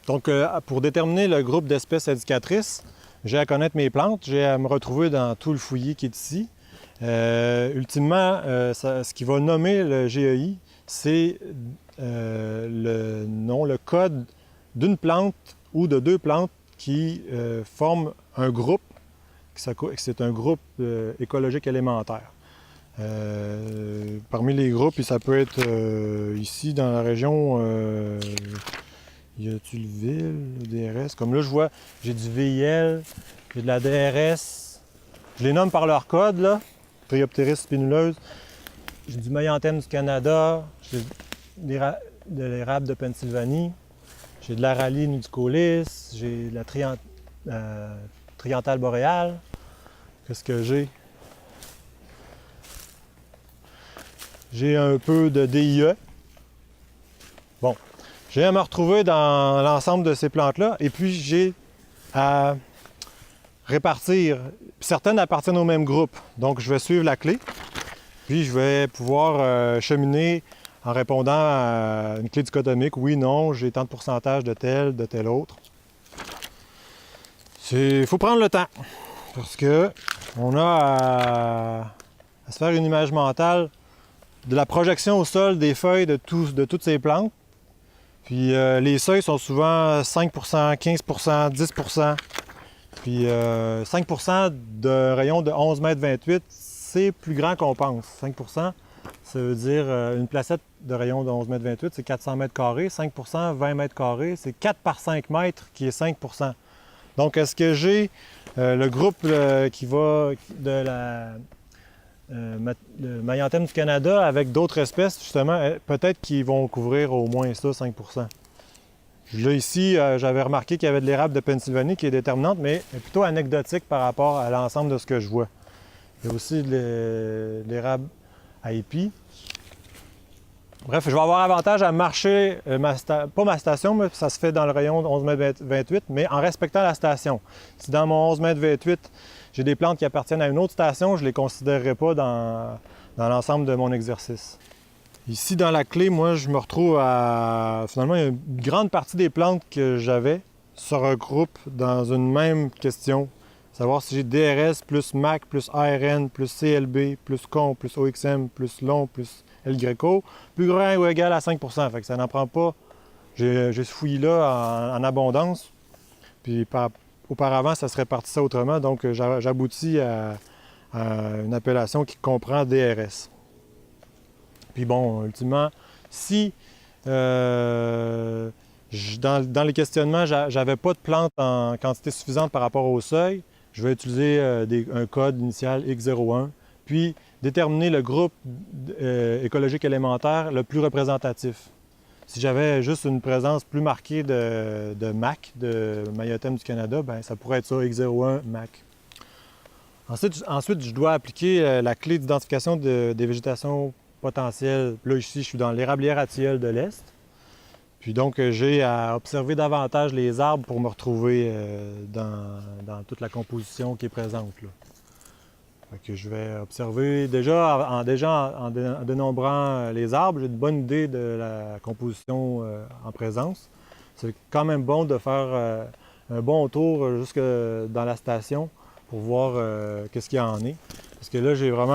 Donc, pour déterminer le groupe d'espèces indicatrices, j'ai à connaître mes plantes, j'ai à me retrouver dans tout le fouillis qui est ici. Ultimement, ce qui va nommer le GEI, c'est le nom, le code d'une plante ou de deux plantes qui forment un groupe, c'est un groupe écologique élémentaire. Parmi les groupes, ça peut être ici dans la région, y a-t-il le VIL, le DRS? Comme là, je vois, j'ai du VIL, j'ai de la DRS. Je les nomme par leur code, là. Triopteris spinuleuse. J'ai du Maianthème du Canada. J'ai de l'érable de Pennsylvanie. J'ai de l'Aralie nudicolis. J'ai de la Triantale boréale. Qu'est-ce que j'ai? J'ai un peu de DIE. Bon. J'ai à me retrouver dans l'ensemble de ces plantes-là. Et puis, j'ai à répartir. Certaines appartiennent au même groupe. Donc, je vais suivre la clé. Puis, je vais pouvoir cheminer en répondant à une clé dichotomique. Oui, non, j'ai tant de pourcentage de tel autre. Il faut prendre le temps. Parce que on a à se faire une image mentale de la projection au sol des feuilles de toutes ces plantes. Puis les seuils sont souvent 5 15 10 puis 5 de rayon de 11 mètres 28, c'est plus grand qu'on pense. 5 ça veut dire une placette de rayon de 11 mètres 28, c'est 400 mètres carrés. 5 20 mètres carrés, c'est 4 par 5 mètres qui est 5 Donc, est-ce que j'ai le groupe qui va de la le Maianthème du Canada avec d'autres espèces, justement, peut-être qu'ils vont couvrir au moins ça, 5 Là, ici, j'avais remarqué qu'il y avait de l'érable de Pennsylvanie qui est déterminante, mais plutôt anecdotique par rapport à l'ensemble de ce que je vois. Il y a aussi de l'érable à épis. Bref, je vais avoir avantage à marcher, pas ma station, mais ça se fait dans le rayon de 11 mètres 28, mais en respectant la station. Si dans mon 11 mètres 28, j'ai des plantes qui appartiennent à une autre station, je ne les considérerai pas dans l'ensemble de mon exercice. Ici, dans la clé, moi, je me retrouve à... Finalement, il y a une grande partie des plantes que j'avais se regroupent dans une même question. Savoir si j'ai DRS plus MAC plus ARN plus CLB plus CON plus OXM plus LON plus LGRECO plus grand ou égal à 5 Fait que ça n'en prend pas. J'ai ce fouillis-là en abondance. Puis auparavant, ça se répartissait autrement. Donc, j'aboutis à une appellation qui comprend DRS. Puis bon, ultimement, si dans les questionnements, j'avais pas de plantes en quantité suffisante par rapport au seuil, je vais utiliser un code initial X01, puis déterminer le groupe écologique élémentaire le plus représentatif. Si j'avais juste une présence plus marquée de MAC, de Maianthème du Canada, bien, ça pourrait être ça, X01 MAC. Ensuite, je dois appliquer la clé d'identification des végétations potentielles. Là, ici, je suis dans l'érablière à tilleul de l'Est. Puis donc, j'ai à observer davantage les arbres pour me retrouver dans toute la composition qui est présente, là. Fait que je vais observer en dénombrant les arbres, j'ai une bonne idée de la composition en présence. C'est quand même bon de faire un bon tour jusque dans la station pour voir qu'est-ce qu'il y en est. Parce que là, j'ai vraiment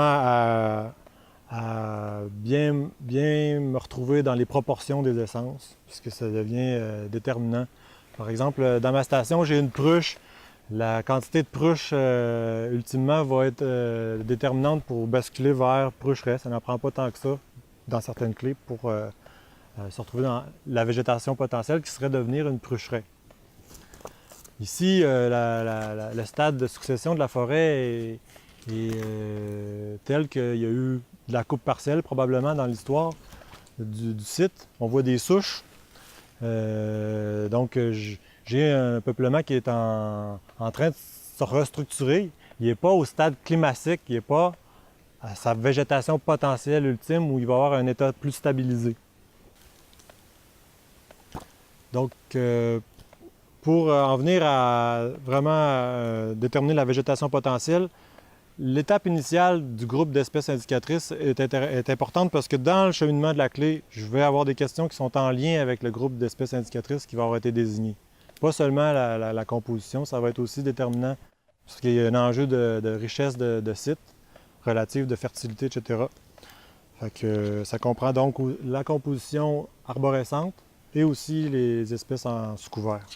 à bien me retrouver dans les proportions des essences, puisque ça devient déterminant. Par exemple, dans ma station, j'ai une pruche. La quantité de pruche, ultimement, va être déterminante pour basculer vers prucheret. Ça n'en prend pas tant que ça dans certaines clés pour se retrouver dans la végétation potentielle qui serait devenir une prucheret. Ici, le stade de succession de la forêt est tel qu'il y a eu de la coupe partielle, probablement, dans l'histoire du site. On voit des souches. Donc, j'ai un peuplement qui est en train de se restructurer. Il n'est pas au stade climatique, il n'est pas à sa végétation potentielle ultime où il va avoir un état plus stabilisé. Donc, pour en venir à vraiment déterminer la végétation potentielle, L'étape initiale du groupe d'espèces indicatrices est importante parce que dans le cheminement de la clé, je vais avoir des questions qui sont en lien avec le groupe d'espèces indicatrices qui va avoir été désigné. Pas seulement la composition, ça va être aussi déterminant parce qu'il y a un enjeu de richesse de sites, relative de fertilité, etc. Fait que, ça comprend donc la composition arborescente et aussi les espèces en sous-couvert.